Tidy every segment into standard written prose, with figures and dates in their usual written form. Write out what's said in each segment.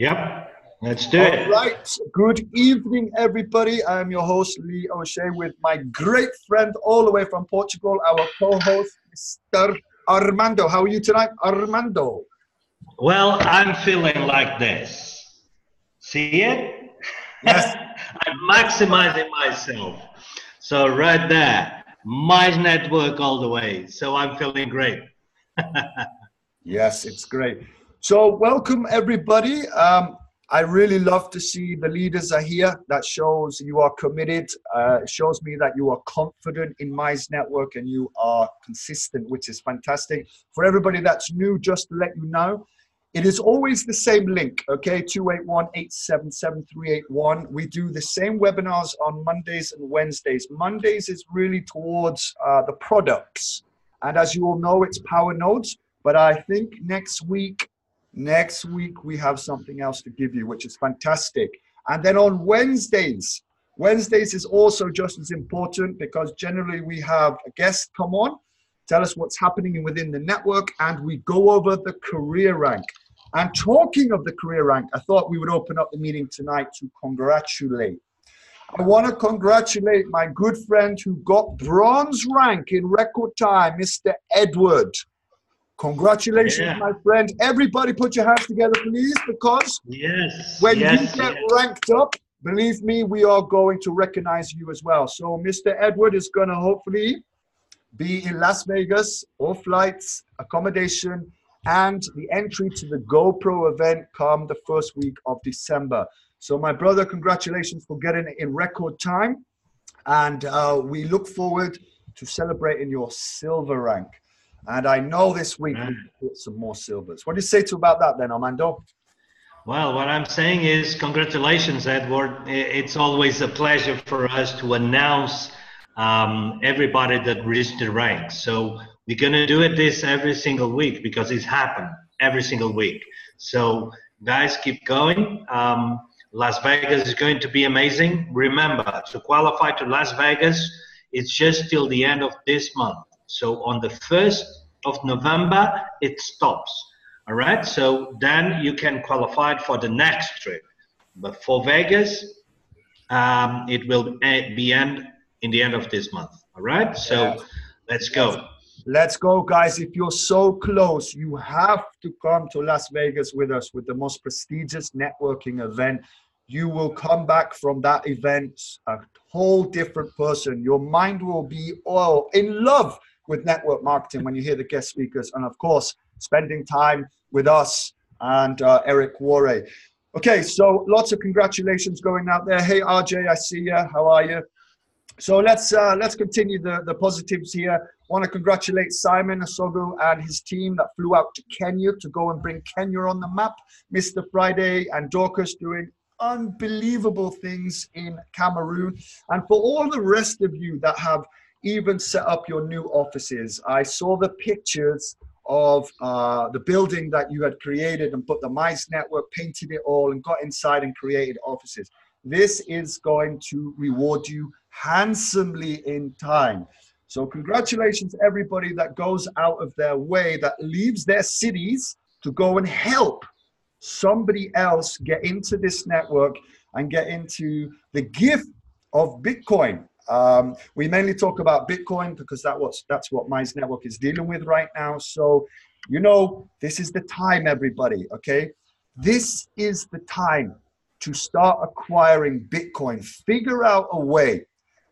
Yep, let's do All it. right. Good evening, everybody. I'm your host, Lee O'Shea, with my great friend all the way from Portugal, our co-host, Mr. Armando. How are you tonight, Armando? Well, I'm feeling like this. See it? Yes. I'm maximizing myself. So right there, my network all the way. So I'm feeling great. Yes, it's great. So welcome, everybody. I really love to see the leaders are here. That shows you are committed. It shows me that you are confident in Mize Network and you are consistent, which is fantastic. For everybody that's new, just to let you know, it is always the same link, okay? 281-877-381. We do the same webinars on Mondays and Wednesdays. Mondays is really towards the products. And as you all know, it's Powernodes. But I think next week we have something else to give you, which is fantastic. And then on Wednesdays is also just as important because generally we have a guest come on, tell us what's happening within the network, and we go over the career rank. And talking of the career rank, I thought we would open up the meeting tonight to congratulate. I want to congratulate my good friend who got bronze rank in record time, Mr. Edward. Congratulations, my friend. Everybody put your hands together, please, because when you get ranked up, believe me, we are going to recognize you as well. So Mr. Edward is going to hopefully be in Las Vegas, all flights, accommodation, and the entry to the GoPro event come the first week of December. So my brother, congratulations for getting it in record time. And we look forward to celebrating your silver rank. And I know this week we can put some more silvers. What do you say about that then, Armando? Well, what I'm saying is congratulations, Edward. It's always a pleasure for us to announce everybody that reached the rank. So we're going to do this every single week because it's happened every single week. So guys, keep going. Las Vegas is going to be amazing. Remember, to qualify to Las Vegas, it's just till the end of this month. So on the 1st of November, it stops. All right. So then you can qualify for the next trip. But for Vegas, it will be in the end of this month. All right. So let's go. Let's go, guys. If you're so close, you have to come to Las Vegas with us with the most prestigious networking event. You will come back from that event a whole different person. Your mind will be in love with network marketing when you hear the guest speakers, and of course spending time with us and Eric Warre. Okay, so lots of congratulations going out there. Hey RJ, I see you. How are you? So let's continue the positives here. Want to congratulate Simon Asogu and his team that flew out to Kenya to go and bring Kenya on the map. Mr. Friday and Dorcas doing unbelievable things in Cameroon, and for all the rest of you that have even set up your new offices. I saw the pictures of the building that you had created and put the Mize Network, painted it all and got inside and created offices. This is going to reward you handsomely in time. So congratulations, everybody that goes out of their way, that leaves their cities to go and help somebody else get into this network and get into the gift of Bitcoin. We mainly talk about Bitcoin because that's what Mize Network is dealing with right now. So, you know, this is the time, everybody, okay? This is the time to start acquiring Bitcoin. Figure out a way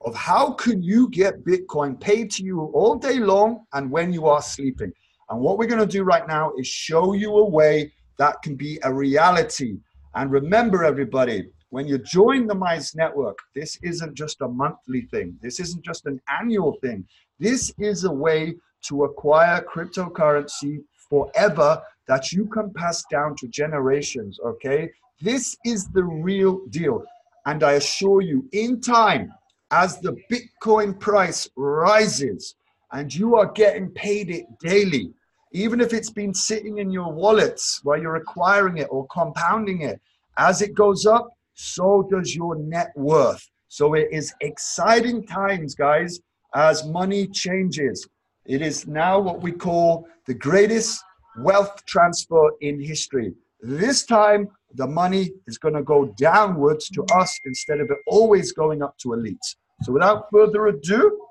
of how can you get Bitcoin paid to you all day long and when you are sleeping. And what we're going to do right now is show you a way that can be a reality. And remember, everybody, when you join the Mize Network, this isn't just a monthly thing. This isn't just an annual thing. This is a way to acquire cryptocurrency forever that you can pass down to generations, okay? This is the real deal. And I assure you, in time, as the Bitcoin price rises and you are getting paid it daily, even if it's been sitting in your wallets while you're acquiring it or compounding it, as it goes up, so does your net worth. So it is exciting times, guys, as money changes. It is now what we call the greatest wealth transfer in history. This time, the money is going to go downwards to us instead of it always going up to elites. So without further ado,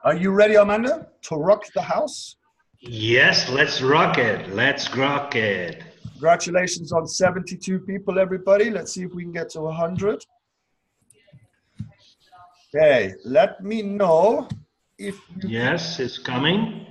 are you ready, Armando, to rock the house? Yes, let's rock it. Let's rock it. Congratulations on 72 people, everybody. Let's see if we can get to 100. Okay, let me know if you Yes, it's coming.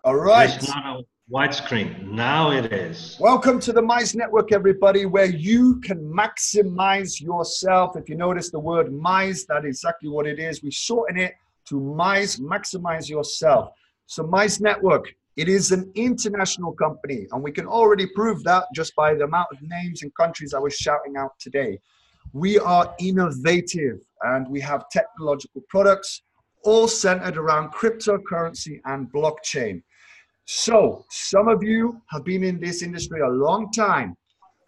All right. Just not a widescreen. Now it is. Welcome to the Mize Network, everybody, where you can maximize yourself. If you notice the word Mize, that is exactly what it is. We shorten it to Mize, maximize yourself. So Mize Network, it is an international company, and we can already prove that just by the amount of names and countries I was shouting out today. We are innovative, and we have technological products all centered around cryptocurrency and blockchain. So some of you have been in this industry a long time,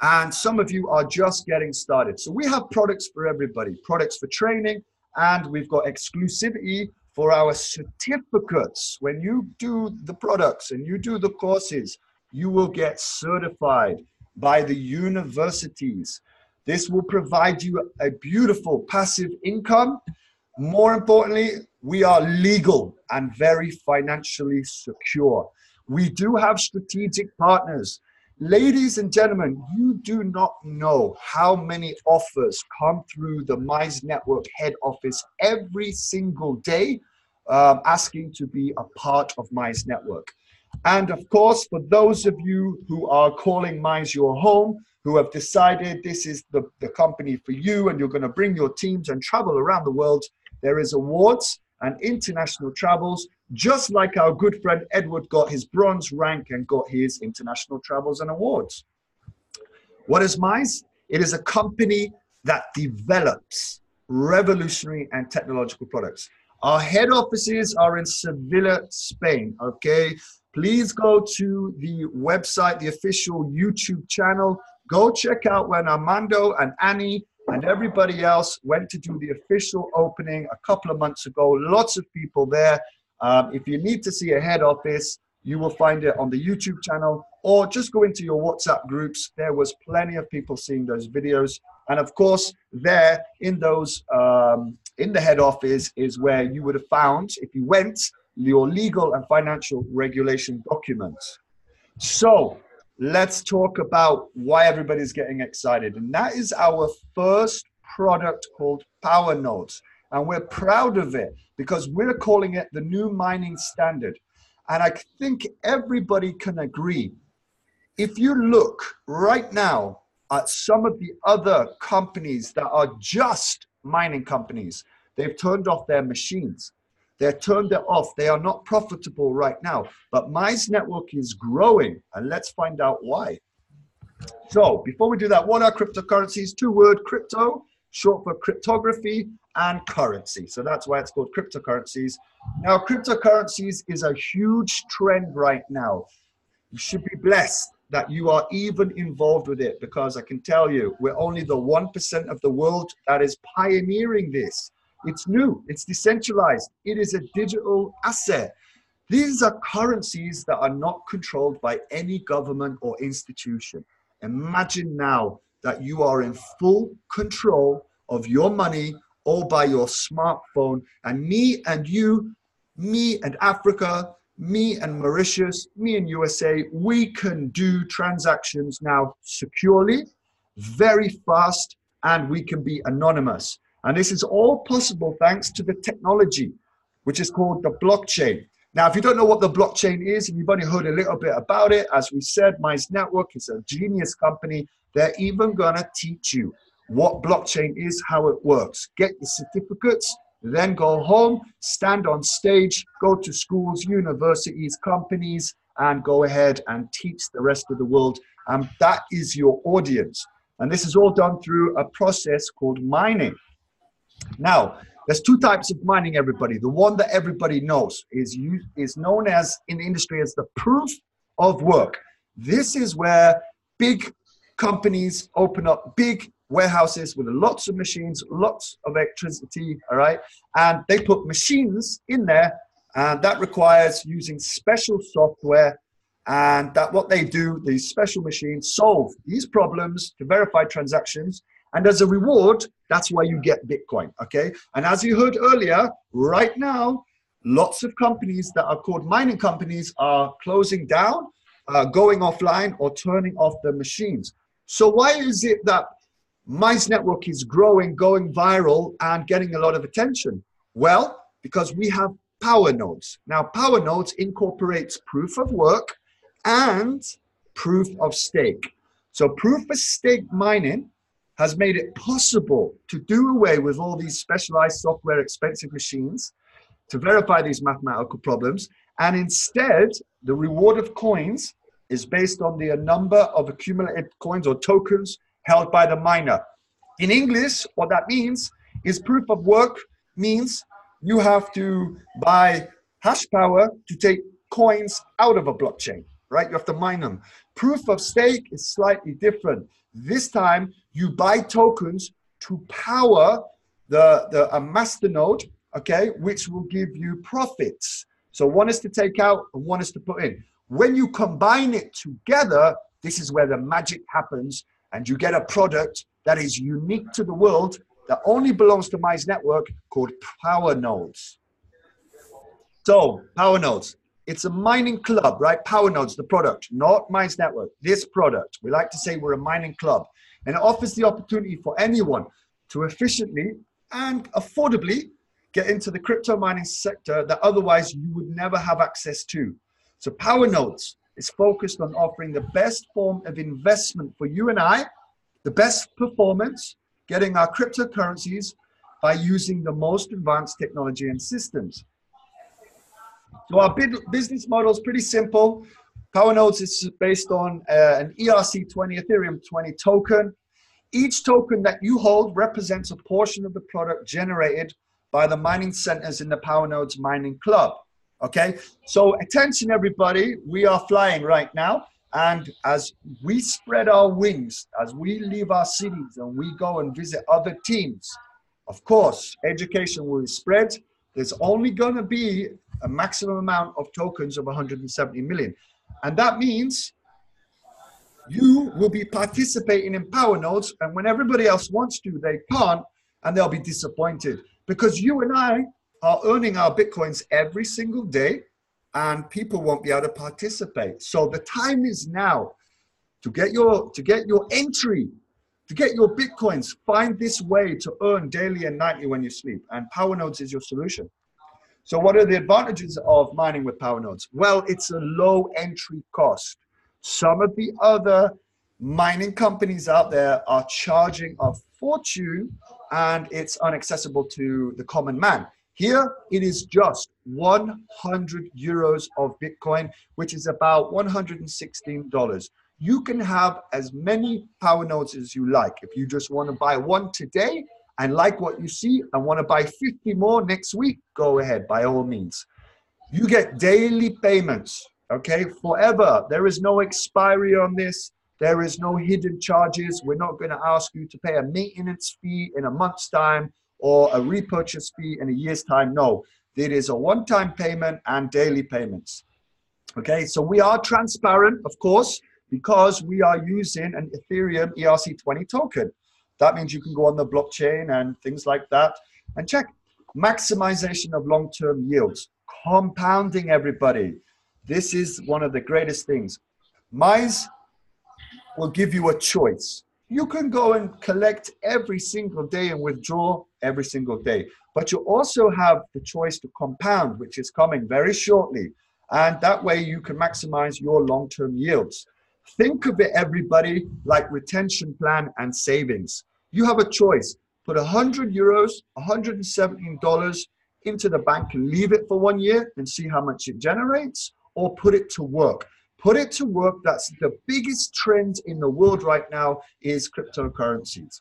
and some of you are just getting started. So we have products for everybody, products for training, and we've got exclusivity for our certificates. When you do the products and you do the courses, you will get certified by the universities. This will provide you a beautiful passive income. More importantly, we are legal and very financially secure. We do have strategic partners. Ladies and gentlemen, you do not know how many offers come through the Mize Network head office every single day, asking to be a part of Mize Network. And of course, for those of you who are calling Mize your home, who have decided this is the company for you and you're going to bring your teams and travel around the world, there is awards and international travels, just like our good friend Edward got his bronze rank and got his international travels and awards. What is Mize? It is a company that develops revolutionary and technological products. Our head offices are in Sevilla, Spain, okay? Please go to the website, the official YouTube channel. Go check out when Armando and Annie and everybody else went to do the official opening a couple of months ago. Lots of people there. If you need to see a head office, you will find it on the YouTube channel, or just go into your WhatsApp groups. There was plenty of people seeing those videos. And of course, there in those, in the head office is where you would have found, if you went, your legal and financial regulation documents. So let's talk about why everybody's getting excited. And that is our first product called Powernodes. And we're proud of it because we're calling it the new mining standard. And I think everybody can agree. If you look right now at some of the other companies that are just mining companies, they've turned off their machines. They're turned it off. They are not profitable right now. But Mize Network is growing, and let's find out why. So before we do that, what are cryptocurrencies? Two words, crypto, short for cryptography, and currency. So that's why it's called cryptocurrencies. Now, cryptocurrencies is a huge trend right now. You should be blessed that you are even involved with it, because I can tell you, we're only the 1% of the world that is pioneering this. It's new, it's decentralized, it is a digital asset. These are currencies that are not controlled by any government or institution. Imagine now that you are in full control of your money all by your smartphone, and me and you, me and Africa, me and Mauritius, me and USA, we can do transactions now securely, very fast, and we can be anonymous. And this is all possible thanks to the technology, which is called the blockchain. Now, if you don't know what the blockchain is, and you've only heard a little bit about it, as we said, Mize Network is a genius company. They're even gonna teach you what blockchain is, how it works. Get your certificates, then go home, stand on stage, go to schools, universities, companies, and go ahead and teach the rest of the world. And that is your audience. And this is all done through a process called mining. Now, there's two types of mining, everybody. The one that everybody knows is known as, in the industry, as the proof of work. This is where big companies open up big warehouses with lots of machines, lots of electricity, all right? And they put machines in there, and that requires using special software. And that what they do, these special machines solve these problems to verify transactions. And as a reward, that's why you get Bitcoin, okay? And as you heard earlier, right now, lots of companies that are called mining companies are closing down, going offline, or turning off their machines. So why is it that Mize Network is growing, going viral, and getting a lot of attention? Well, because we have Powernodes. Now, Powernodes incorporates proof of work and proof of stake. So proof of stake mining has made it possible to do away with all these specialized software expensive machines to verify these mathematical problems. And instead, the reward of coins is based on the number of accumulated coins or tokens held by the miner. In English, what that means is proof of work means you have to buy hash power to take coins out of a blockchain, right? You have to mine them. Proof of stake is slightly different. This time, you buy tokens to power a masternode, okay, which will give you profits. So one is to take out and one is to put in. When you combine it together, this is where the magic happens, and you get a product that is unique to the world, that only belongs to Mize Network, called Powernodes. So Powernodes, it's a mining club, right? Powernodes, the product, not Mize Network. This product, we like to say we're a mining club, and it offers the opportunity for anyone to efficiently and affordably get into the crypto mining sector that otherwise you would never have access to. So Powernodes is focused on offering the best form of investment for you and I, the best performance, getting our cryptocurrencies by using the most advanced technology and systems. So our business model is pretty simple. Powernodes is based on an ERC20, Ethereum 20 token. Each token that you hold represents a portion of the product generated by the mining centers in the Powernodes mining club. Okay, so attention everybody, we are flying right now. And as we spread our wings, as we leave our cities and we go and visit other teams, of course, education will spread. There's only going to be a maximum amount of tokens of 170 million. And that means you will be participating in Powernodes, and when everybody else wants to, they can't, and they'll be disappointed. Because you and I are earning our Bitcoins every single day, and people won't be able to participate. So the time is now to get your entry, to get your Bitcoins. Find this way to earn daily and nightly when you sleep, and Powernodes is your solution. So what are the advantages of mining with Powernodes? Well, it's a low entry cost. Some of the other mining companies out there are charging a fortune, and it's inaccessible to the common man. Here, it is just 100 euros of Bitcoin, which is about $116. You can have as many Powernodes as you like. If you just want to buy one today and like what you see and want to buy 50 more next week, go ahead, by all means. You get daily payments, okay, forever. There is no expiry on this. There is no hidden charges. We're not going to ask you to pay a maintenance fee in a month's time or a repurchase fee in a year's time. No, it is a one-time payment and daily payments. Okay, so we are transparent, of course, because we are using an Ethereum ERC20 token. That means you can go on the blockchain and things like that and check. Maximization of long-term yields, compounding, everybody. This is one of the greatest things. Mize will give you a choice. You can go and collect every single day and withdraw every single day, but you also have the choice to compound, which is coming very shortly. And that way you can maximize your long-term yields. Think of it, everybody, like retention plan and savings. You have a choice. Put 100 euros, $117 into the bank and leave it for 1 year and see how much it generates, or put it to work. Put it to work. That's the biggest trend in the world right now, is cryptocurrencies.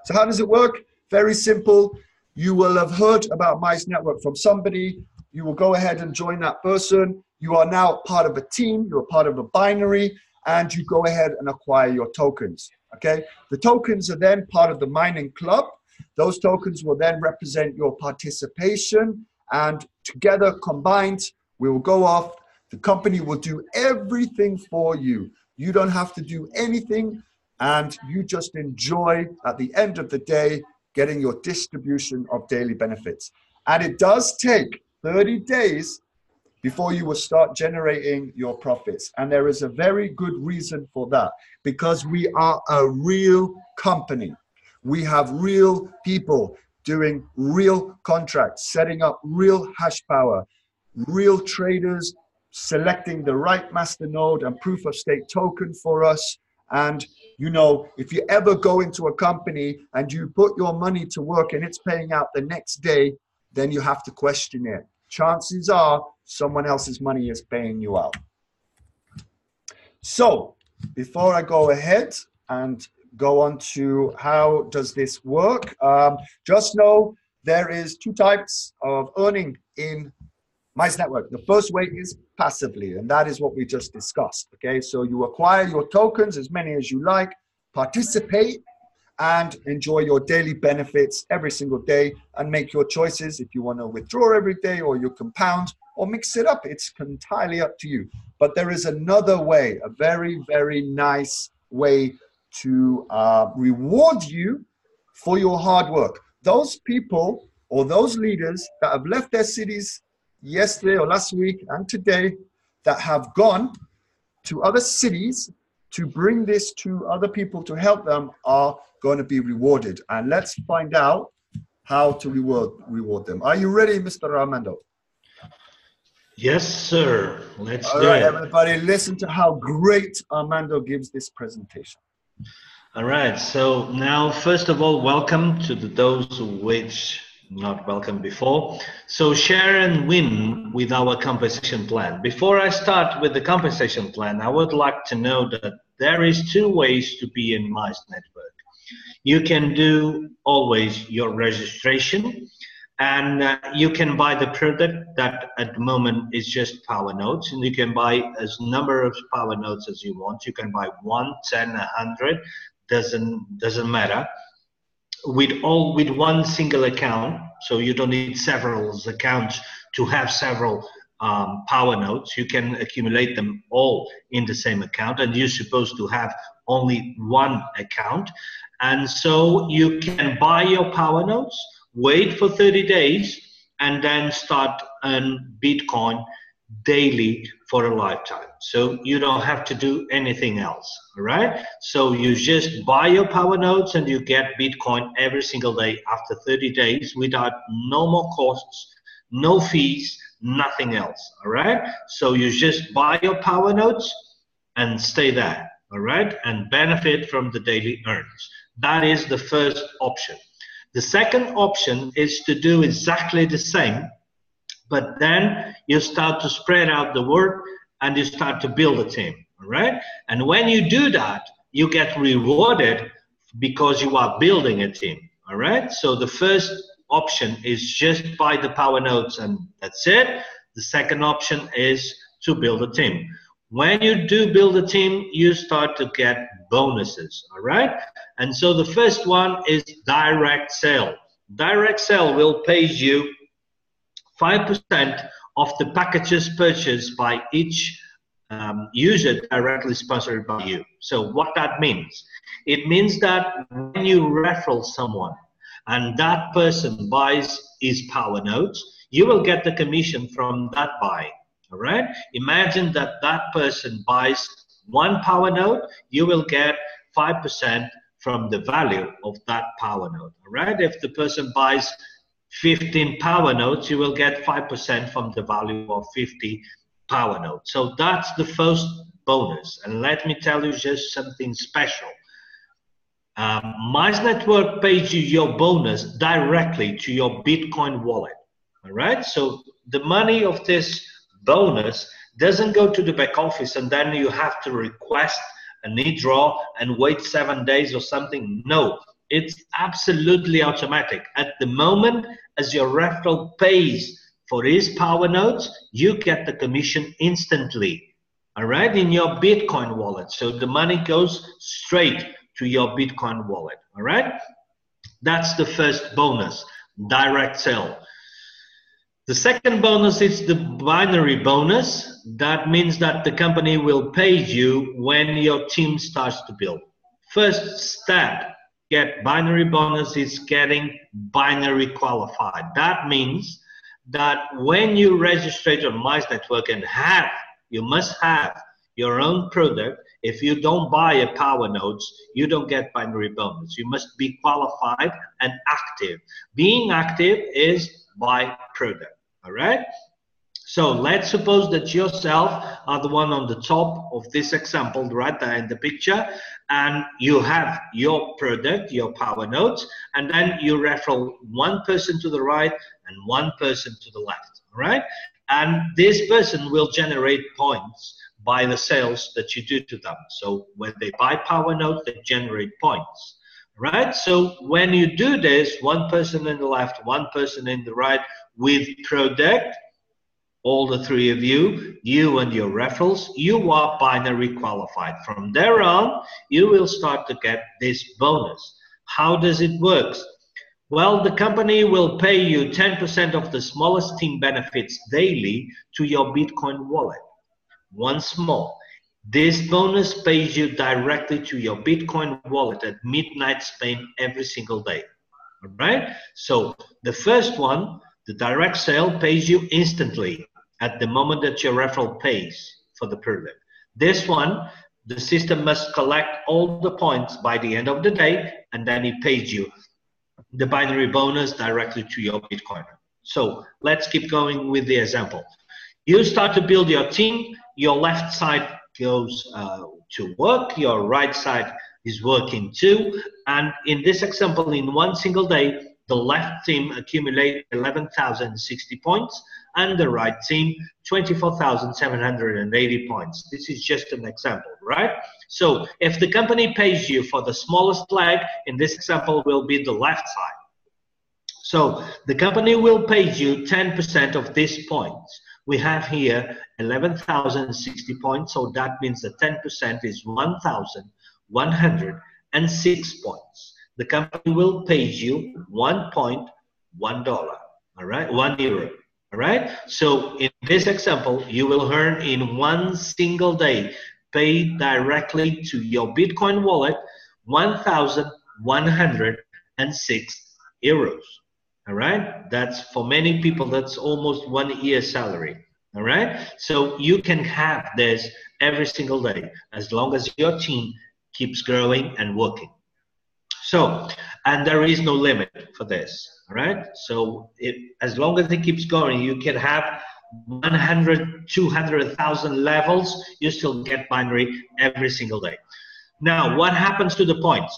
So how does it work? Very simple. You will have heard about Mize Network from somebody. You will go ahead and join that person. You are now part of a team. You're part of a binary, and you go ahead and acquire your tokens. Okay. The tokens are then part of the mining club. Those tokens will then represent your participation, and together combined, we will go off The company will do everything for you. You don't have to do anything, and you just enjoy, at the end of the day, getting your distribution of daily benefits. And it does take 30 days before you will start generating your profits. And there is a very good reason for that, because we are a real company. We have real people doing real contracts, setting up real hash power, real traders selecting the right masternode and proof of stake token for us. And you know, if you ever go into a company and you put your money to work and it's paying out the next day, then you have to question it. Chances are someone else's money is paying you out. So before I go ahead and go on to how does this work, just know there is two types of earning in Mize Network. The first way is passively, and that is what we just discussed. Okay, so you acquire your tokens, as many as you like, participate, and enjoy your daily benefits every single day, and make your choices if you want to withdraw every day, or you compound, or mix it up. It's entirely up to you. But there is another way, a very, very nice way to reward you for your hard work. Those people or those leaders that have left their cities yesterday or last week and today, that have gone to other cities to bring this to other people to help them, are going to be rewarded. And let's find out how to reward them. Are you ready, Mr. Armando? Yes, sir. Let's do it. All right, everybody, listen to how great Armando gives this presentation. All right. So now, first of all, welcome to those which not welcome before. So share and win with our compensation plan. Before I start with the compensation plan, I would like to know that there is two ways to be in Mize Network. You can do always your registration, and you can buy the product that at the moment is just Powernodes, and you can buy as number of Powernodes as you want. You can buy 1, 10, 100, doesn't matter. With one single account, so you don't need several accounts to have several Powernodes. You can accumulate them all in the same account, and you're supposed to have only one account. And so you can buy your Powernodes, wait for 30 days, and then start earn Bitcoin daily for a lifetime. So you don't have to do anything else, all right? So you just buy your Powernodes and you get Bitcoin every single day after 30 days without no more costs, no fees, nothing else, all right? So you just buy your Powernodes and stay there, all right? And benefit from the daily earnings. That is the first option. The second option is to do exactly the same, but then you start to spread out the work and you start to build a team, all right? And when you do that, you get rewarded because you are building a team, all right? So the first option is just buy the Powernodes and that's it. The second option is to build a team. When you do build a team, you start to get bonuses, all right? And so the first one is direct sale. Direct sale will pay you 5% of the packages purchased by each user directly sponsored by you. So what that means? It means that when you referral someone and that person buys his Powernodes, you will get the commission from that buy. All right? Imagine that that person buys one Powernode, you will get 5% from the value of that Powernode. All right? If the person buys 15 Powernodes, you will get 5% from the value of 50 Powernodes. So that's the first bonus. And let me tell you just something special. Mize Network pays you your bonus directly to your Bitcoin wallet. All right? So the money of this bonus doesn't go to the back office and then you have to request an e-draw and wait 7 days or something. No, it's absolutely automatic. At the moment, as your referral pays for his Powernodes, you get the commission instantly, all right, in your Bitcoin wallet. So the money goes straight to your Bitcoin wallet, all right? That's the first bonus, direct sale. The second bonus is the binary bonus. That means that the company will pay you when your team starts to build. First step, get binary bonus is getting binary qualified. That means that when you register on Mize Network and you must have your own product. If you don't buy a Powernodes, you don't get binary bonus. You must be qualified and active. Being active is by product. All right. So let's suppose that yourself are the one on the top of this example right there in the picture, and you have your product, your Powernodes, and then you referral one person to the right and one person to the left. All right. And this person will generate points by the sales that you do to them. So when they buy Powernodes, they generate points. Right? So when you do this, one person in the left, one person in the right with product, all the three of you and your referrals, you are binary qualified. From there on, you will start to get this bonus. How does it work? Well, the company will pay you 10% of the smallest team benefits daily to your Bitcoin wallet. Once more, this bonus pays you directly to your Bitcoin wallet at midnight Spain every single day. All right? So the first one, the direct sale, pays you instantly at the moment that your referral pays for the product. This one, the system must collect all the points by the end of the day, and then it pays you the binary bonus directly to your Bitcoin. So let's keep going with the example. You start to build your team, your left side goes to work, your right side is working too, and in this example, in one single day, the left team accumulate 11,060 points and the right team 24,780 points. This is just an example, right? So if the company pays you for the smallest leg, in this example will be the left side. So the company will pay you 10% of these points. We have here 11,060 points, so that means that 10% is 1,106 points. The company will pay you $1.1, all right, €1. All right. So in this example, you will earn in one single day, paid directly to your Bitcoin wallet, 1,106 euros. All right. That's for many people, that's almost 1 year's salary. All right. So you can have this every single day as long as your team keeps growing and working. So, and there is no limit for this. All right. So as long as it keeps going, you can have 100, 200,000 levels. You still get binary every single day. Now, what happens to the points?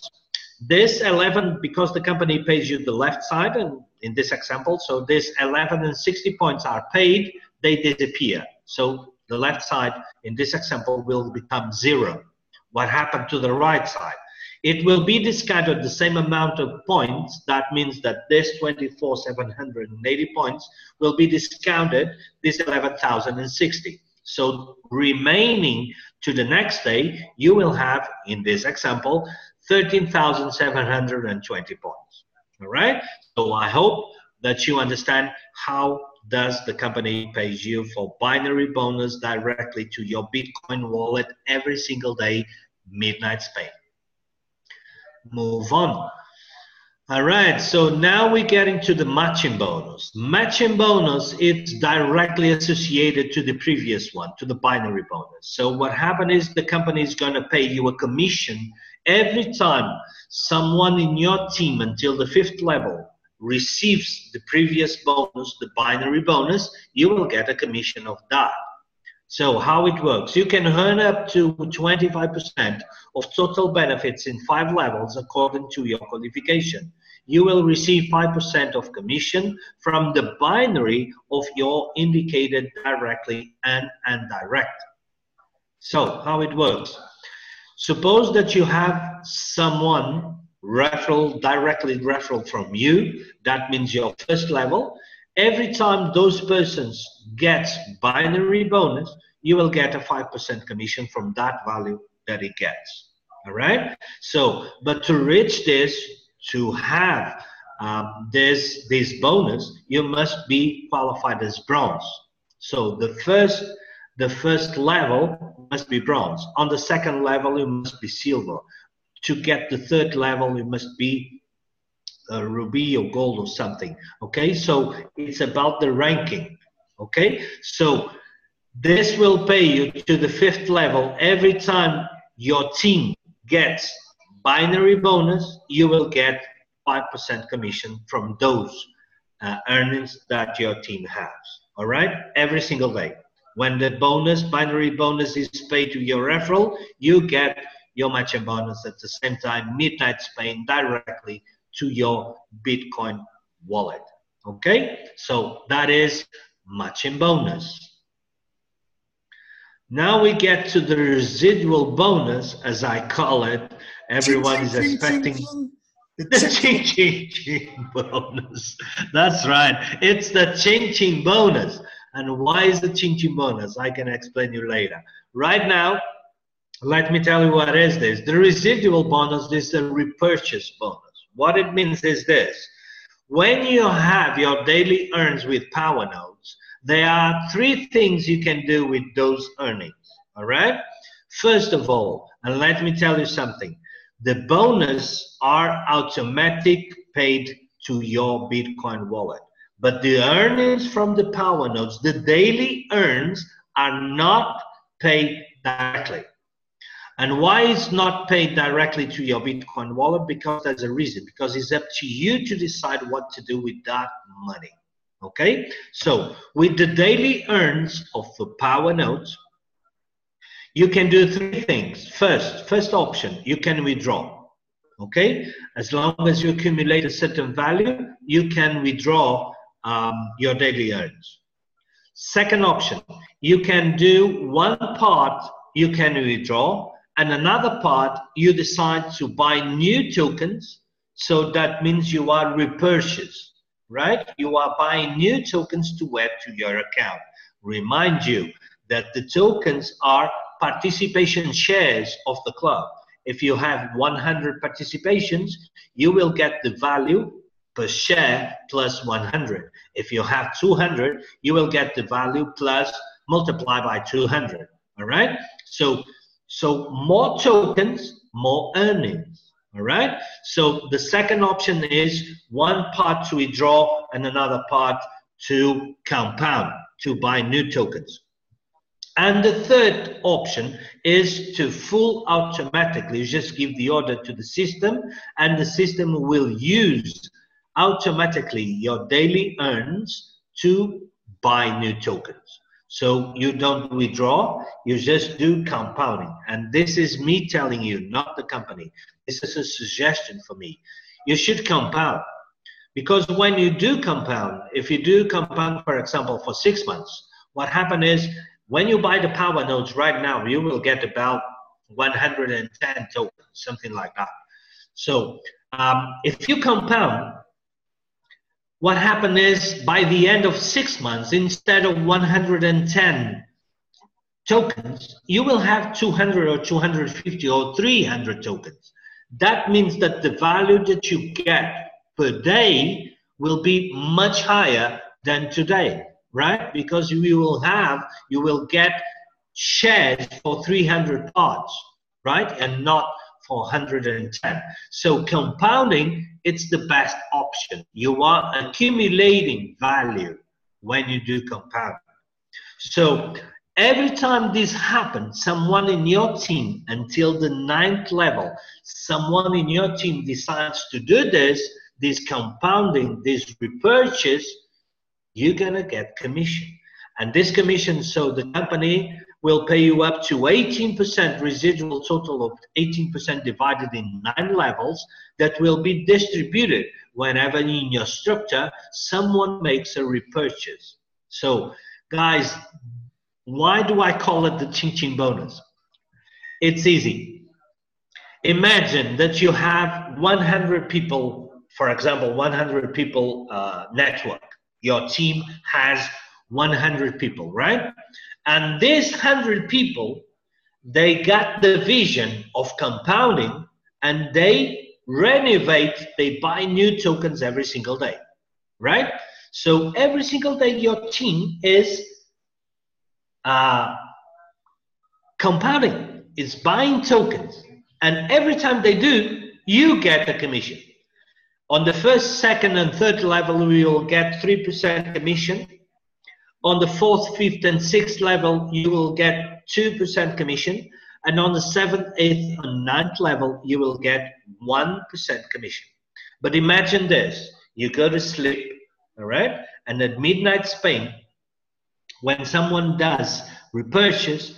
This 11, because the company pays you the left side, and in this example, so this 11 and 60 points are paid, they disappear. So the left side in this example will become 0. What happened to the right side? It will be discounted the same amount of points. That means that this 24,780 points will be discounted, this 11,060. So remaining to the next day, you will have, in this example, 13,720 points. All right. So I hope that you understand how does the company pays you for binary bonus directly to your Bitcoin wallet every single day, midnight Spain. Move on. All right, so now we get into the matching bonus. Matching bonus is directly associated to the previous one, to the binary bonus. So what happens is the company is going to pay you a commission every time someone in your team until the 5th level receives the previous bonus, the binary bonus, you will get a commission of that. So how it works, you can earn up to 25% of total benefits in 5 levels according to your qualification. You will receive 5% of commission from the binary of your indicated directly and indirect. So how it works, suppose that you have someone directly referral from you, that means your 1st level. Every time those persons get binary bonus, you will get a 5% commission from that value that it gets. All right. So, but to reach this, to have this bonus, you must be qualified as bronze. So the first level must be bronze. On the second level, you must be silver. To get the third level, you must be a ruby or gold or something. Okay, so it's about the ranking. Okay, so this will pay you to the fifth level. Every time your team gets binary bonus, you will get 5% commission from those earnings that your team has. All right, every single day. When the binary bonus is paid to your referral, you get your matching bonus at the same time, Midnight Spain, directly to your Bitcoin wallet. Okay, so that is matching bonus. Now we get to the residual bonus, as I call it. Everyone is expecting the ching ching ching bonus. That's right. It's the ching ching bonus. And why is the ching ching bonus? I can explain you later. Right now, let me tell you what is this. The residual bonus is the repurchase bonus. What it means is this. When you have your daily earns with Powernodes, there are 3 things you can do with those earnings. All right? First of all, and let me tell you something. The bonus are automatic paid to your Bitcoin wallet. But the earnings from the Powernodes, the daily earns, are not paid directly. And why it's not paid directly to your Bitcoin wallet? Because there's a reason. Because it's up to you to decide what to do with that money. Okay? So with the daily earns of the Powernodes, you can do 3 things. First option, you can withdraw. Okay? As long as you accumulate a certain value, you can withdraw your daily earns. Second option, you can do one part you can withdraw, and another part you decide to buy new tokens. So that means you are repurchase, right? You are buying new tokens to add to your account. Remind you that the tokens are participation shares of the club. If you have 100 participations, you will get the value per share plus 100. If you have 200, you will get the value plus multiply by 200. All right? So more tokens, more earnings. All right? So the second option is one part to withdraw and another part to compound, to buy new tokens. And the third option is to full automatically. You just give the order to the system, and the system will use automatically your daily earns to buy new tokens. So you don't withdraw, you just do compounding. And this is me telling you, not the company. This is a suggestion for me. You should compound. Because when you do compound, if you do compound, for example, for 6 months, what happens is when you buy the Powernodes right now, you will get about 110 tokens, something like that. So if you compound, what happens is by the end of 6 months, instead of 110 tokens, you will have 200 or 250 or 300 tokens. That means that the value that you get per day will be much higher than today, right? Because you will get shares for 300 parts, right? And not for 110. So compounding, it's the best option. You are accumulating value when you do compounding. So every time this happens, someone in your team, until the 9th level, someone in your team decides to do this compounding, this repurchase, you're gonna get commission. And this commission, so the company will pay you up to 18% residual, total of 18% divided in 9 levels that will be distributed whenever in your structure someone makes a repurchase. So guys, why do I call it the Ching Ching bonus? It's easy. Imagine that you have 100 people, for example, 100 people network. Your team has 100 people, right? And these 100 people, they got the vision of compounding, and they renovate, they buy new tokens every single day, right? So every single day your team is compounding, is buying tokens, and every time they do, you get a commission. On the first, second, and third level, we will get 3% commission. On the fourth, fifth, and sixth level, you will get 2% commission. And on the seventh, eighth, and ninth level, you will get 1% commission. But imagine this, you go to sleep, all right? And at midnight Spain, when someone does repurchase,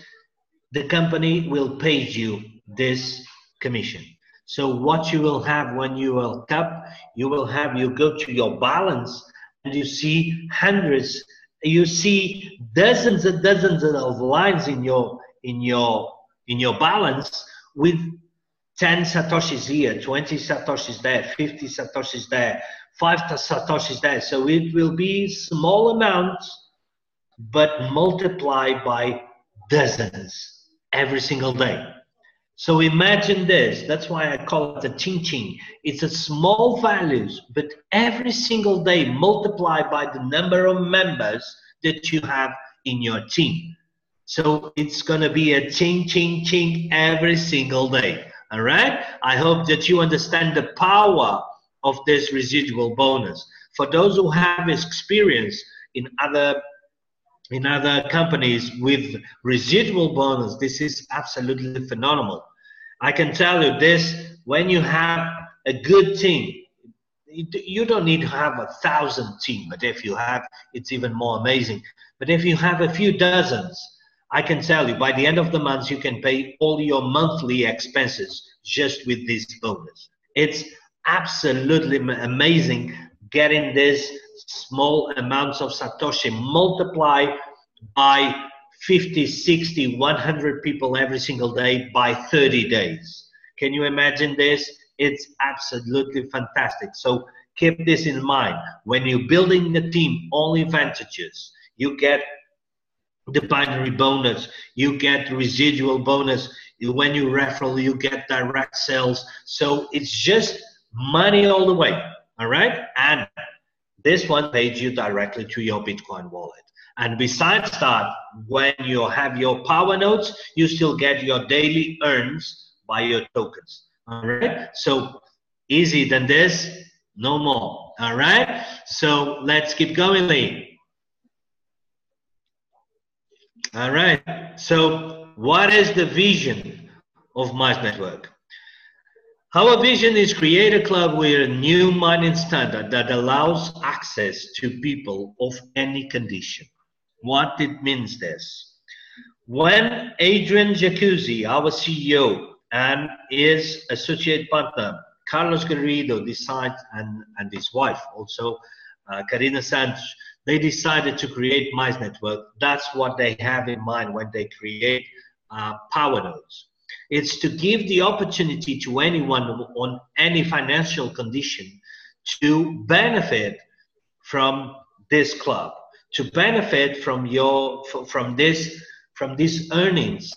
the company will pay you this commission. So what you will have when you wake up, you go to your balance and you see hundreds, you see dozens and dozens of lines in your balance with 10 satoshis here, 20 satoshis there, 50 satoshis there, 5 satoshis there. So it will be small amounts, but multiplied by dozens every single day. So imagine this. That's why I call it the ching ching. It's a small values, but every single day multiplied by the number of members that you have in your team. So it's going to be a ching ching ching every single day. All right? I hope that you understand the power of this residual bonus. For those who have experience in other companies with residual bonus, this is absolutely phenomenal. I can tell you this, when you have a good team, you don't need to have 1,000 team, but if you have, it's even more amazing. But if you have a few dozens, I can tell you by the end of the month, you can pay all your monthly expenses just with this bonus. It's absolutely amazing getting this small amounts of Satoshi multiply by 50, 60, 100 people every single day by 30 days. Can you imagine this? It's absolutely fantastic. So keep this in mind. When you're building the team, all advantages. You get the binary bonus, you get residual bonus. When you referral, you get direct sales. So it's just money all the way, all right? And this one pays you directly to your Bitcoin wallet. And besides that, when you have your Powernodes, you still get your daily earns by your tokens. All right? So easy than this, no more. All right? So let's keep going, Lee. All right. So what is the vision of Mize Network? Our vision is create a club with a new mining standard that allows access to people of any condition. What it means this. When Adrian Jacuzzi, our CEO, and his associate partner, Carlos Garrido, decide, and his wife also, Karina Santos, they decided to create Mize Network. That's what they have in mind when they create Powernodes. It's to give the opportunity to anyone on any financial condition to benefit from this club, to benefit from these earnings,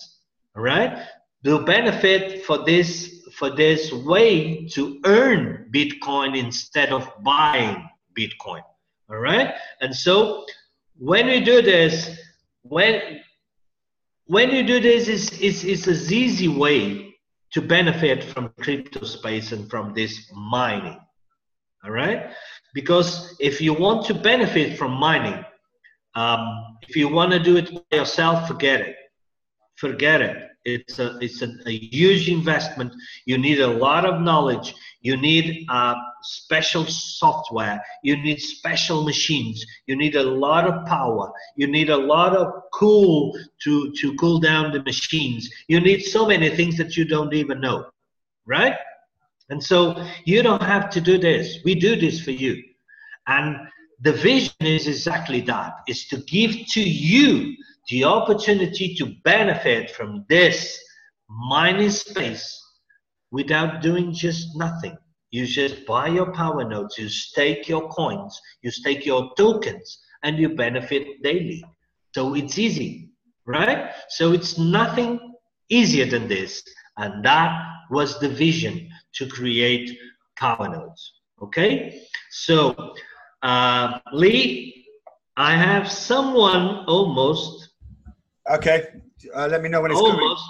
all right? To benefit for this way to earn Bitcoin instead of buying Bitcoin, all right? And so when we do this, when you do this, it's an easy way to benefit from crypto space and from this mining, all right? Because if you want to benefit from mining, if you want to do it by yourself, forget it. Forget it. It's a huge investment. You need a lot of knowledge. You need special software. You need special machines. You need a lot of power. You need a lot of cool to cool down the machines. You need so many things that you don't even know, right? And so you don't have to do this. We do this for you. And the vision is exactly that, is to give to you the opportunity to benefit from this mining space without doing just nothing. You just buy your Powernodes, you stake your coins, you stake your tokens, and you benefit daily. So it's easy, right? So it's nothing easier than this. And that was the vision, to create Powernodes. Okay, so Lee, I have someone almost. Okay, let me know when it's coming. Almost.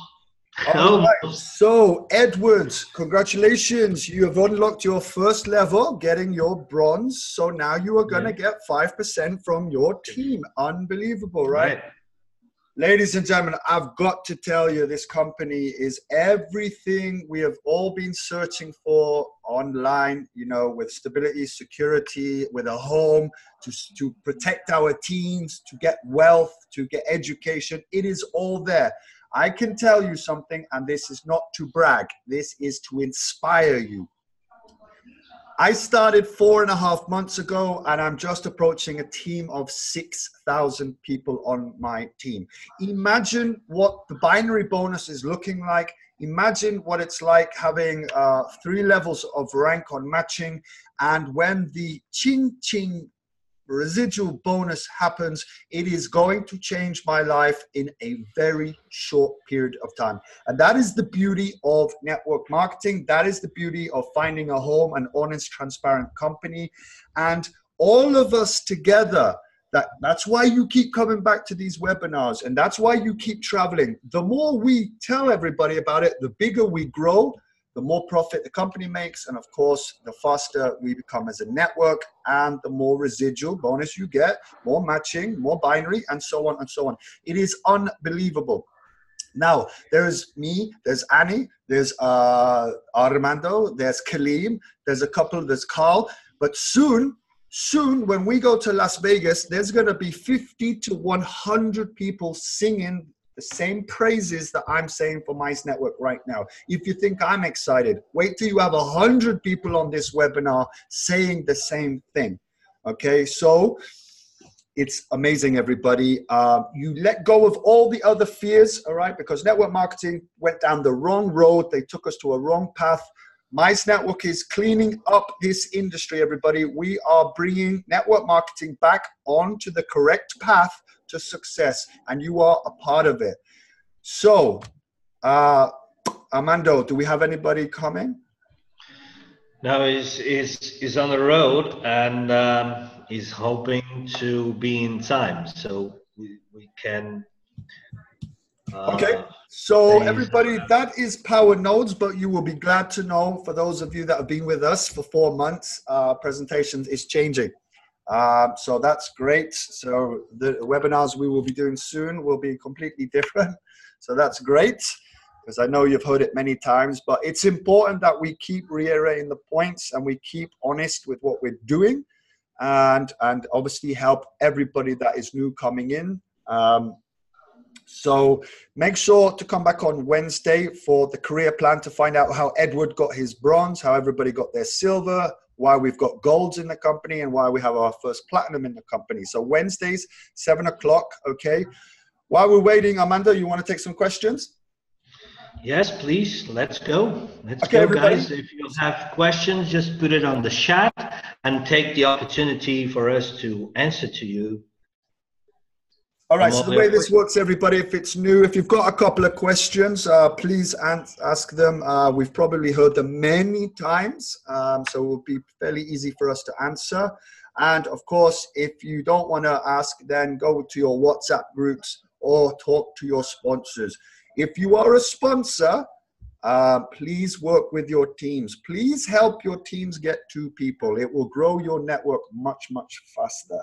All right. So, Edwards, congratulations. You have unlocked your first level, getting your bronze. So now you are going to get 5% from your team. Unbelievable, right? Ladies and gentlemen, I've got to tell you, this company is everything we have all been searching for online, you know, with stability, security, with a home, to protect our teams, to get wealth, to get education. It is all there. I can tell you something, and this is not to brag. This is to inspire you. I started 4.5 months ago, and I'm just approaching a team of 6,000 people on my team. Imagine what the binary bonus is looking like. Imagine what it's like having 3 levels of rank on matching. And when the ching residual bonus happens, it is going to change my life in a very short period of time. And that is the beauty of network marketing. That is the beauty of finding a home, an honest, transparent company. And all of us together, that's why you keep coming back to these webinars, and that's why you keep traveling. The more we tell everybody about it, the bigger we grow, the more profit the company makes, and of course, the faster we become as a network, and the more residual bonus you get, more matching, more binary, and so on and so on. It is unbelievable. Now, there's me, there's Annie, there's Armando, there's Kaleem, there's Carl, but soon, when we go to Las Vegas, there's going to be 50 to 100 people singing the same praises that I'm saying for Mize Network right now. If you think I'm excited, wait till you have 100 people on this webinar saying the same thing. Okay, so it's amazing, everybody. You let go of all the other fears, all right, because network marketing went down the wrong road. They took us to a wrong path. Mize Network is cleaning up this industry, everybody. We are bringing network marketing back onto the correct path to success, and you are a part of it. So, Armando, do we have anybody coming? No, he's on the road, and he's hoping to be in time, so we can. Okay, so everybody, that is Powernodes, but you will be glad to know, for those of you that have been with us for 4 months, presentations is changing. So that's great. So the webinars we will be doing soon will be completely different. So that's great, because I know you've heard it many times, but it's important that we keep reiterating the points and we keep honest with what we're doing, and obviously help everybody that is new coming in. So make sure to come back on Wednesday for the career plan to find out how Edward got his bronze, how everybody got their silver, why we've got golds in the company, and why we have our first platinum in the company. So Wednesdays, 7 o'clock, okay? While we're waiting, Armando, you want to take some questions? Yes, please. Let's go. Let's go, everybody. Guys. If you have questions, just put it on the chat and take the opportunity for us to answer to you. All right, so the way this works, everybody, if it's new, if you've got a couple of questions, please ask them. We've probably heard them many times, so it will be fairly easy for us to answer. And of course, if you don't want to ask, then go to your WhatsApp groups or talk to your sponsors. If you are a sponsor, please work with your teams. Please help your teams get 2 people. It will grow your network much, much faster.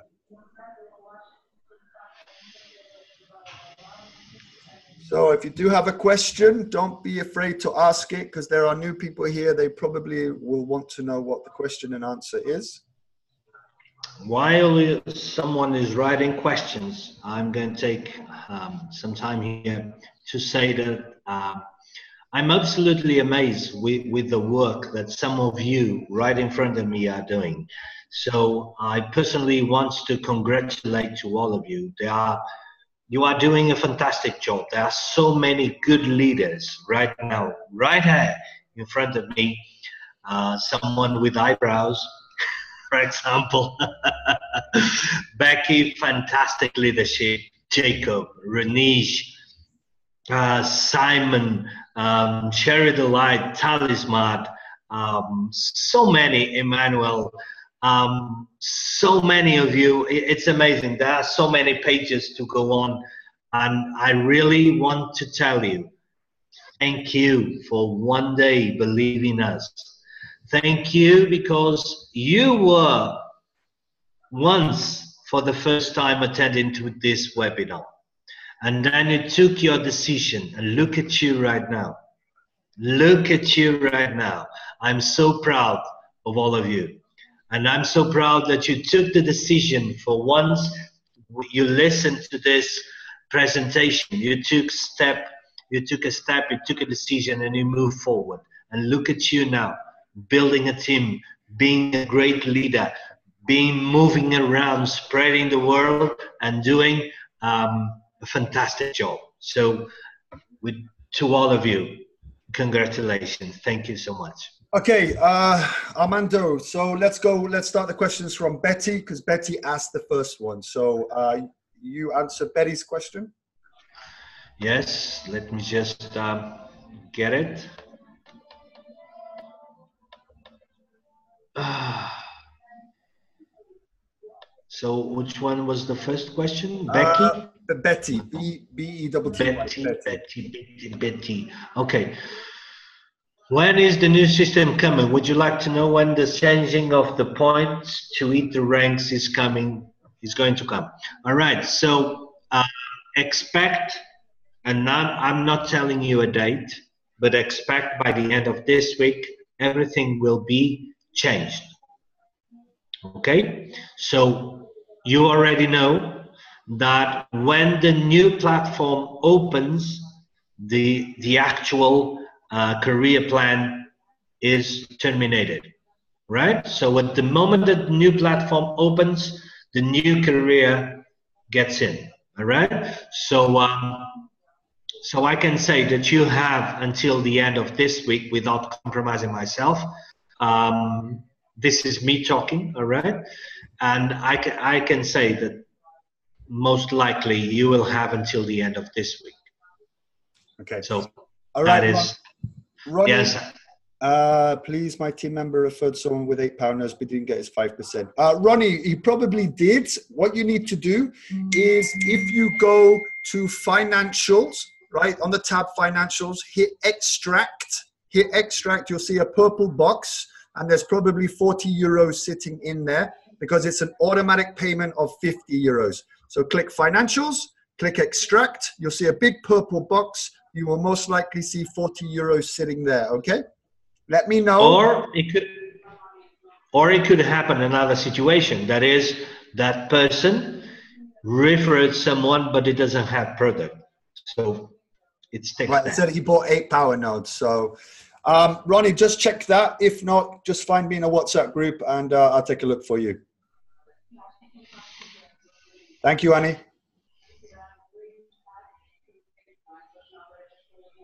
So if you do have a question, don't be afraid to ask it, because there are new people here. They probably will want to know what the question and answer is. While someone is writing questions, I'm going to take some time here to say that I'm absolutely amazed with the work that some of you right in front of me are doing. So I personally want to congratulate to all of you. You are doing a fantastic job. There are so many good leaders right now, right here in front of me. Someone with eyebrows, for example. Becky, fantastic leadership. Jacob, Renish, Simon, Sherry Delight, Talisman, So many, Emmanuel, so many of you. It's amazing. There are so many pages to go on. And I really want to tell you, thank you for one day believing us. Thank you because you were once for the first time attending to this webinar. And then you took your decision, and look at you right now. Look at you right now. I'm so proud of all of you. And I'm so proud that you took the decision for once you listened to this presentation. You took a step, you took a decision, and you moved forward. And look at you now, building a team, being a great leader, moving around, spreading the world, and doing a fantastic job. So to all of you, congratulations. Thank you so much. Okay, Armando, so let's start the questions from Betty, because Betty asked the first one. So you answer Betty's question? Yes, let me just get it. So which one was the first question? Becky? Betty, B-E-T-T. Betty. Okay. When is the new system coming? Would you like to know when the changing of the points to eat the ranks is going to come? All right. So expect, and I'm not telling you a date, but expect by the end of this week, everything will be changed. Okay. So you already know that when the new platform opens, the actual career plan is terminated, right? So at the moment that the new platform opens, the new career gets in, all right? So so I can say that you have until the end of this week without compromising myself. This is me talking, all right? And I can say that most likely you will have until the end of this week. Okay. So all right, that is, Ronnie, yes. Please, my team member referred someone with £8 but didn't get his 5%. Ronnie, he probably did. What you need to do is if you go to financials, right, on the tab financials, hit extract, you'll see a purple box and there's probably 40 euros sitting in there because it's an automatic payment of 50 euros. So click financials, click extract, you'll see a big purple box. You will most likely see 40 euros sitting there, okay? Let me know. Or it could happen another situation. That is, that person referred someone, but it doesn't have product. So it sticks. Right, it said he bought 8 Powernodes. So Ronnie, just check that. If not, just find me in a WhatsApp group and I'll take a look for you. Thank you, Annie.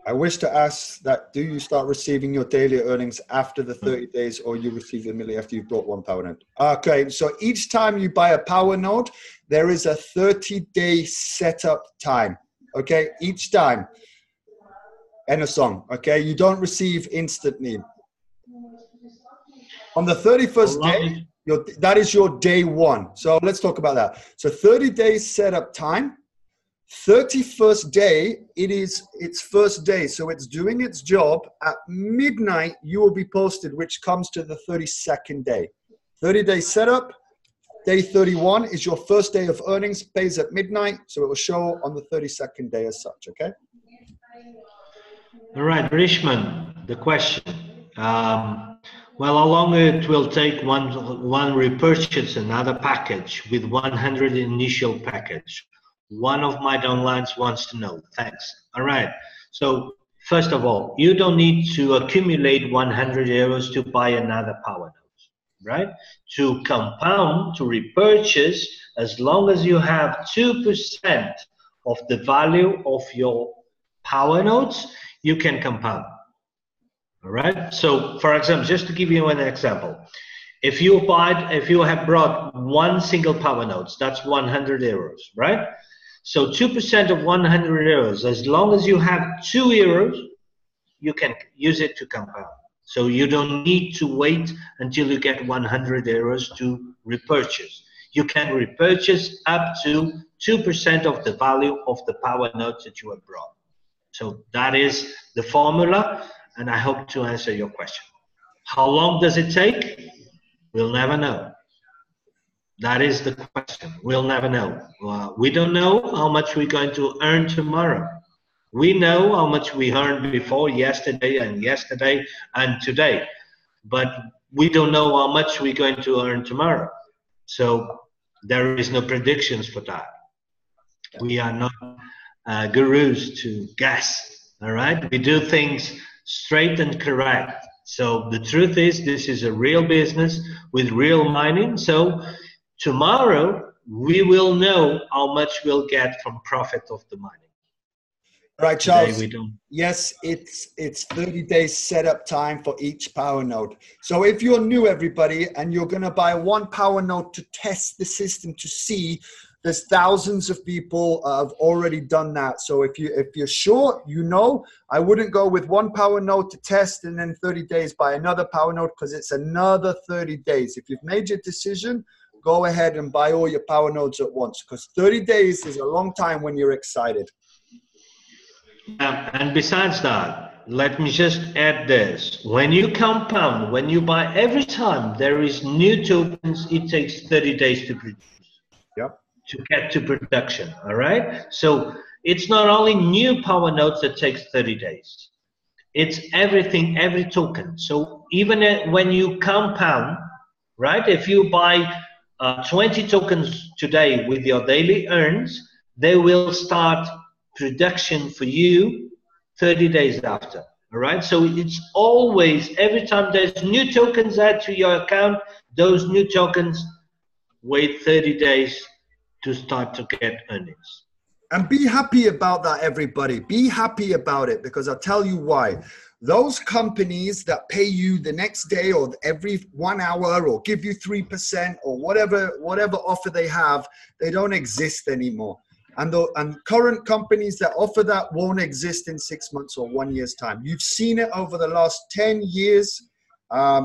I wish to ask that, do you start receiving your daily earnings after the 30 days or you receive them immediately after you've bought 1 power node? Okay, so each time you buy a power node, there is a 30-day setup time, okay? Each time. And a song, okay? You don't receive instantly. On the 31st day, that is your day 1. So let's talk about that. So 30 days setup time. 31st day, its first day, so it's doing its job. At midnight, you will be posted, which comes to the 32nd day. 30-day setup. Day 31 is your first day of earnings, pays at midnight, so it will show on the 32nd day as such, okay? All right, Richmond, the question. Well, how long it will take one repurchase another package with 100 initial package? One of my downlines wants to know. Thanks. All right. So first of all, you don't need to accumulate 100 euros to buy another power node, right? To compound, to repurchase, as long as you have 2% of the value of your power nodes, you can compound. All right. So for example, just to give you an example, if you have brought one single power nodes, that's 100 euros, right? So 2% of 100 euros, as long as you have 2 euros, you can use it to compound. So you don't need to wait until you get 100 euros to repurchase. You can repurchase up to 2% of the value of the power notes that you have brought. So that is the formula, and I hope to answer your question. How long does it take? We'll never know. That is the question. We'll never know. We don't know how much we're going to earn tomorrow. We know how much we earned before, yesterday and today. But we don't know how much we're going to earn tomorrow. So there is no predictions for that. We are not gurus to guess, all right? We do things straight and correct. So the truth is, this is a real business with real mining. So tomorrow, we will know how much we'll get from profit of the mining. All right, Charles. Today we don't. Yes, it's 30 days setup time for each power node. So if you're new, everybody, and you're going to buy one power node to test the system to see, there's thousands of people have already done that. So if you're sure, I wouldn't go with one power node to test and then 30 days buy another power node, because it's another 30 days. If you've made your decision, go ahead and buy all your power nodes at once, because 30 days is a long time when you're excited. And besides that, let me just add this. When you compound, when you buy, every time there is new tokens, it takes 30 days to produce. Yep. To get to production, all right? So it's not only new power nodes that takes 30 days. It's everything, every token. So even when you compound, right? If you buy 20 tokens today with your daily earns, they will start production for you 30 days after, all right? So it's always, every time there's new tokens added to your account, those new tokens wait 30 days to start to get earnings. And be happy about that, everybody. Be happy about it, because I'll tell you why. Those companies that pay you the next day or every 1 hour or give you 3% or whatever offer they have, they don't exist anymore. And current companies that offer that won't exist in 6 months or 1 year's time. You've seen it over the last 10 years.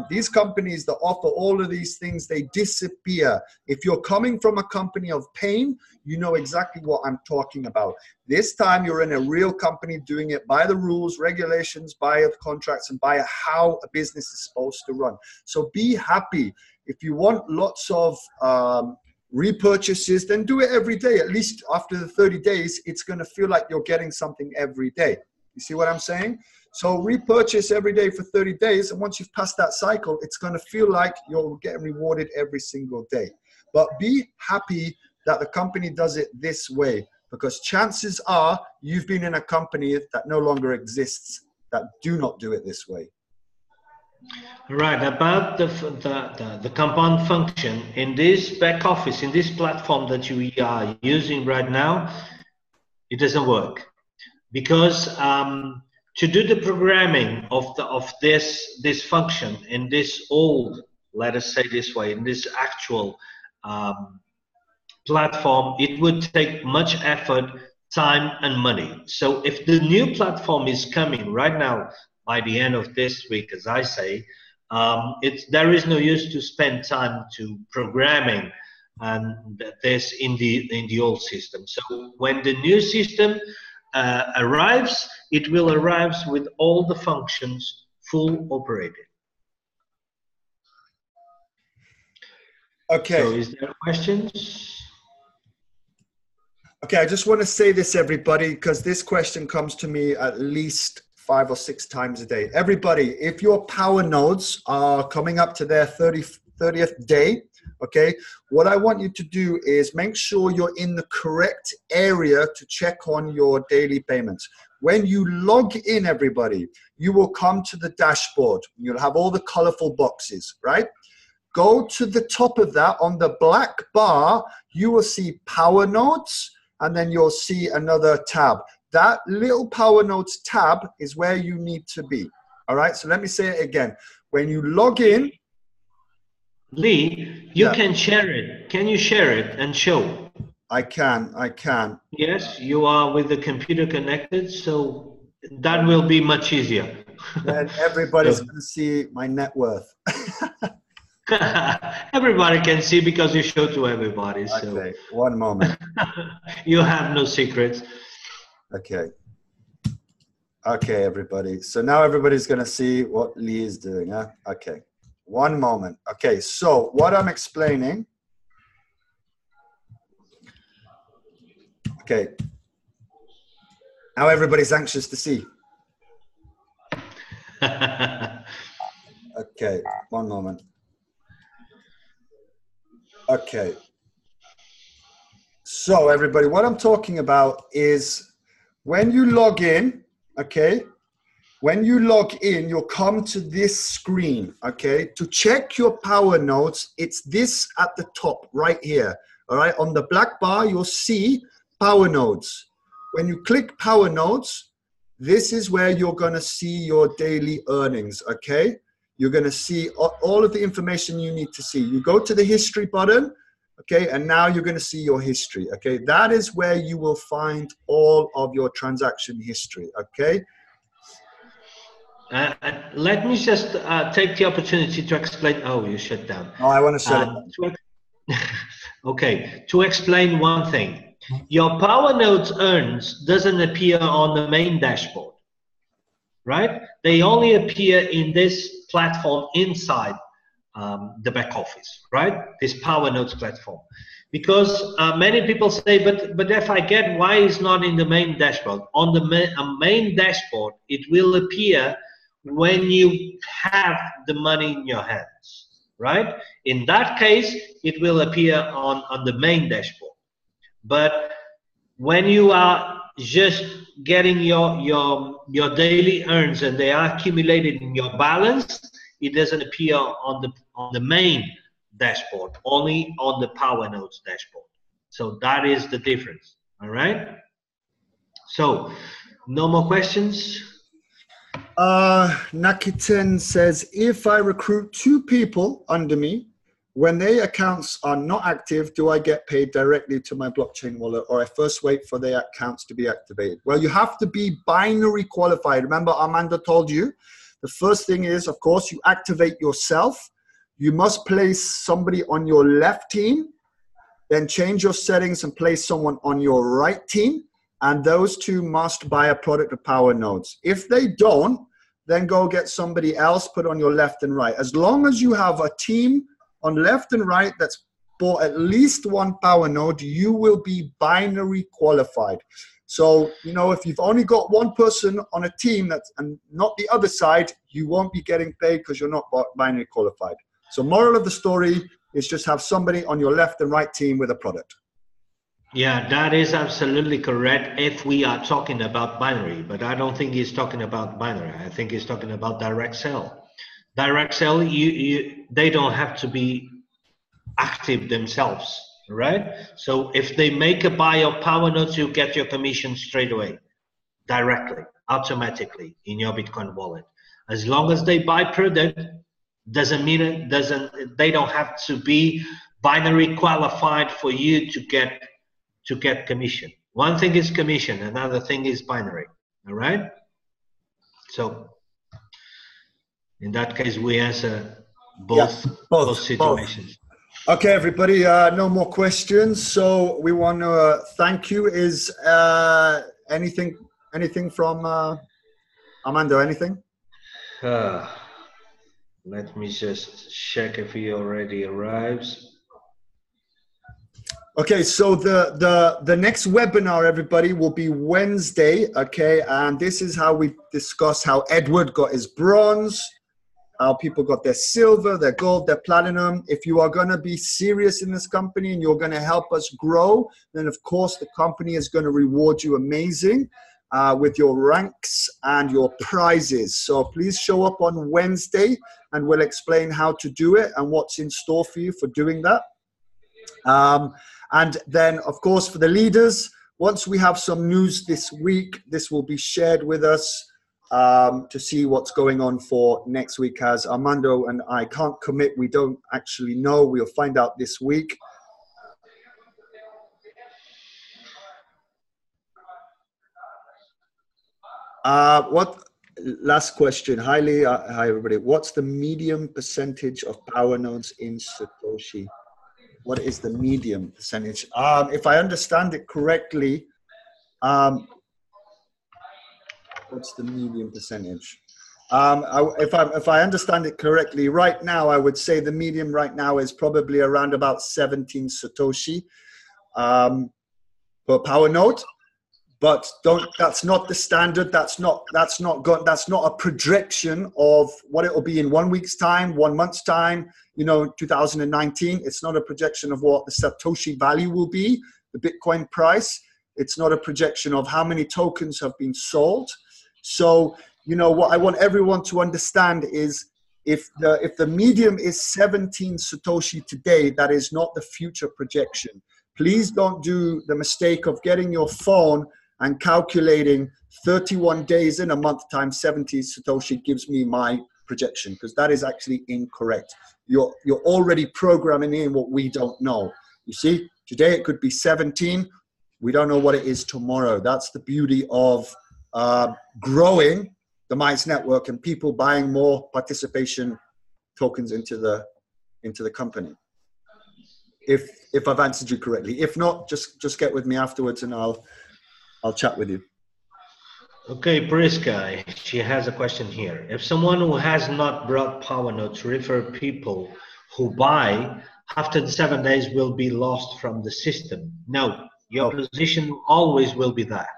These companies that offer all of these things, they disappear. If you're coming from a company of pain, you know exactly what I'm talking about. This time you're in a real company doing it by the rules, regulations, by the contracts, and by how a business is supposed to run. So be happy. If you want lots of repurchases, then do it every day. At least after the 30 days, it's going to feel like you're getting something every day. You see what I'm saying? So repurchase every day for 30 days. And once you've passed that cycle, it's going to feel like you're getting rewarded every single day. But be happy that the company does it this way, because chances are you've been in a company that no longer exists that do not do it this way. Right, about the compound function in this back office, in this platform that you are using right now, it doesn't work. Because to do the programming of this function in this old, let us say this way, in this actual platform, it would take much effort, time, and money. So if the new platform is coming right now by the end of this week, as I say, there is no use to spend time to programming and this in the old system. So when the new system arrives, it will arrive with all the functions full operated. Okay. So is there questions? Okay, I just want to say this, everybody, because this question comes to me at least 5 or 6 times a day. Everybody, if your power nodes are coming up to their 30th day, okay, what I want you to do is make sure you're in the correct area to check on your daily payments. When you log in, everybody, you will come to the dashboard. You'll have all the colorful boxes, right? Go to the top of that. On the black bar, you will see power nodes, and then you'll see another tab. That little power nodes tab is where you need to be. All right, so let me say it again. When you log in, Lee, you can share it. Can you share it and show? I can. Yes, you are with the computer connected, so that will be much easier. Then everybody's So going to see my net worth. everybody can see because you show to everybody. So Okay, one moment. you have no secrets. Okay. Okay, everybody. So now everybody's going to see what Lee is doing. Huh? Okay. One moment. Okay, so what I'm explaining. Okay. Now everybody's anxious to see. Okay, one moment. Okay. So everybody, what I'm talking about is when you log in, okay, when you log in, you'll come to this screen, okay? To check your power nodes, it's this at the top right here, all right? On the black bar, you'll see power nodes. When you click power nodes, this is where you're gonna see your daily earnings, okay? You're gonna see all of the information you need to see. You go to the history button, okay, and now you're gonna see your history, okay? That is where you will find all of your transaction history, okay? Let me just take the opportunity to explain. Oh, you shut down. No, I wanna shut it down. Okay, to explain one thing. Your Power Nodes earns doesn't appear on the main dashboard, right? They only appear in this platform inside the back office, right? This Power Nodes platform. Because many people say, but if I get why is not in the main dashboard? On the main dashboard, it will appear when you have the money in your hands, right? In that case, it will appear on the main dashboard. But when you are just getting your daily earns and they are accumulated in your balance, it doesn't appear on the main dashboard, only on the Power Nodes dashboard. So that is the difference. All right. So no more questions. Nakiten says, if I recruit 2 people under me, when their accounts are not active, do I get paid directly to my blockchain wallet, or I first wait for their accounts to be activated? Well, you have to be binary qualified. Remember, Armando told you, the first thing is, of course, you activate yourself. You must place somebody on your left team, then change your settings and place someone on your right team. And those 2 must buy a product of Power Nodes. If they don't, then go get somebody else, put on your left and right. As long as you have a team on left and right that's bought at least 1 Power Node, you will be binary qualified. So, you know, if you've only got 1 person on a team that's and not the other side, you won't be getting paid because you're not binary qualified. So moral of the story is just have somebody on your left and right team with a product. Yeah, that is absolutely correct if we are talking about binary, but I don't think he's talking about binary. I think he's talking about direct sell. Direct sell, they don't have to be active themselves, right? So if they make a buy of Power Nodes, you get your commission straight away, directly, automatically in your Bitcoin wallet. As long as they buy product, doesn't mean they don't have to be binary qualified for you to get commission. One thing is commission, another thing is binary. All right. So in that case, we answer both situations. Okay, everybody. No more questions. So we want to thank you. Is anything from Armando? Anything? Let me just check if he already arrives. Okay, so the next webinar, everybody, will be Wednesday, okay? And this is how we discuss how Edward got his bronze, how people got their silver, their gold, their platinum. If you are going to be serious in this company and you're going to help us grow, then of course the company is going to reward you amazing with your ranks and your prizes. So please show up on Wednesday and we'll explain how to do it and what's in store for you for doing that. And then, of course, for the leaders, once we have some news this week, this will be shared with us to see what's going on for next week. As Armando and I can't commit, we don't actually know. We'll find out this week. Last question. Hi everybody. What's the medium percentage of power nodes in Satoshi? What is the medium percentage? If I understand it correctly, what's the medium percentage? If I understand it correctly, right now, I would say the medium right now is probably around about 17 Satoshi per power node. But that's not the standard. That's not a projection of what it will be in 1 week's time, 1 month's time, 2019. It's not a projection of what the Satoshi value will be, the Bitcoin price. It's not a projection of how many tokens have been sold. So, what I want everyone to understand is if the medium is 17 Satoshi today, that is not the future projection. Please don't do the mistake of getting your phone and calculating 31 days in a month times 70 Satoshi gives me my projection, because that is actually incorrect. You're already programming in what we don't know. You see, today it could be 17. We don't know what it is tomorrow. That's the beauty of growing the Mize network and people buying more participation tokens into the company. If I've answered you correctly. If not, just get with me afterwards and I'll chat with you. Okay, Priska, she has a question here. If someone who has not brought Powernodes refer people who buy, after the 7 days will be lost from the system. No, your position always will be there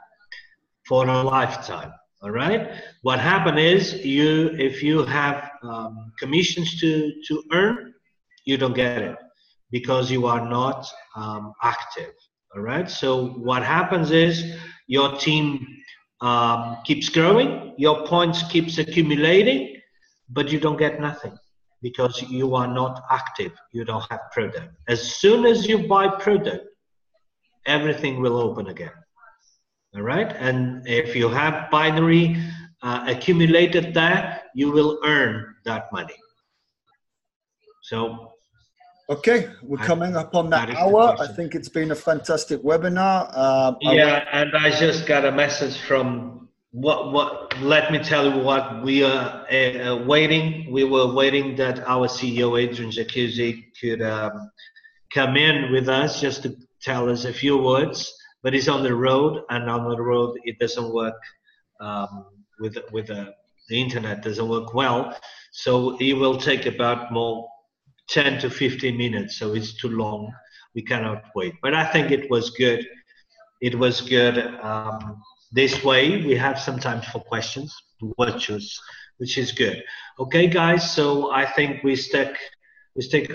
for a lifetime. All right. What happened is if you have commissions to earn, you don't get it because you are not active. All right. So what happens is your team keeps growing, your points keeps accumulating, but you don't get nothing because you are not active. You don't have product. As soon as you buy product, everything will open again. All right. And if you have binary accumulated there, you will earn that money. So okay, we're coming up on that hour. I think it's been a fantastic webinar. And I just got a message from let me tell you what we are waiting. We were waiting that our CEO Adrian Jacuzzi could come in with us just to tell us a few words, but he's on the road, and on the road it doesn't work with the internet doesn't work well, so he will take about more 10 to 15 minutes, so it's too long. We cannot wait. But I think it was good. It was good. This way we have some time for questions, which is good. Okay, guys. So I think we stick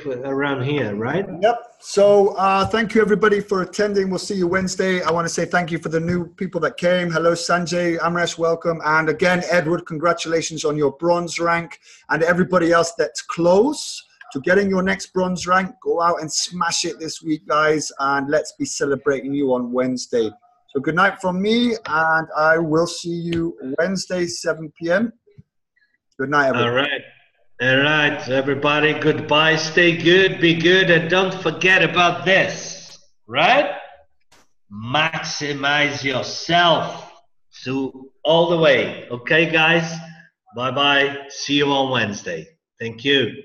around here, right? Yep. So thank you everybody for attending. We'll see you Wednesday. I want to say thank you for the new people that came. Hello, Sanjay, Amresh, welcome. And again, Edward, congratulations on your bronze rank. And everybody else that's close to getting your next bronze rank, go out and smash it this week, guys. And let's be celebrating you on Wednesday. So good night from me, and I will see you Wednesday, 7 p.m. Good night, everybody. All right. All right, everybody, goodbye. Stay good, be good, and don't forget about this, right? Maximize yourself. So all the way. Okay, guys? Bye-bye. See you on Wednesday. Thank you.